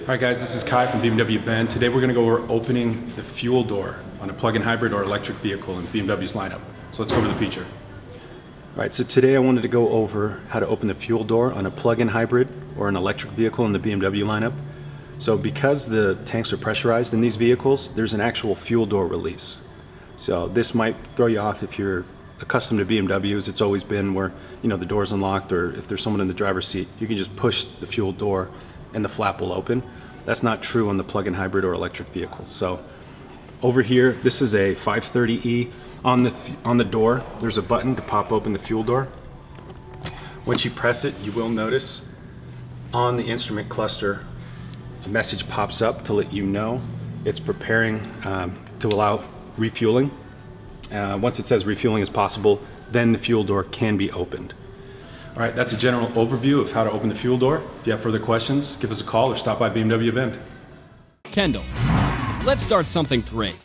Alright guys, this is Kai from BMW of Bend. Today we're going to go over opening the fuel door on a plug-in hybrid or electric vehicle in BMW's lineup. So let's go over the feature. Alright, so today I wanted to go over how to open the fuel door on a plug-in hybrid or an electric vehicle in the BMW lineup. So because the tanks are pressurized in these vehicles, there's an actual fuel door release. So this might throw you off if you're accustomed to BMWs. It's always been where, you know, the door's unlocked, or if there's someone in the driver's seat, you can just push the fuel door and the flap will open. That's not true on the plug-in hybrid or electric vehicles. So over here, this is a 530e. On the door, there's a button to pop open the fuel door. Once you press it, you will notice on the instrument cluster, a message pops up to let you know it's preparing to allow refueling. Once it says refueling is possible, then the fuel door can be opened. All right, that's a general overview of how to open the fuel door. If you have further questions, give us a call or stop by BMW of Bend. Kendall, let's start something great.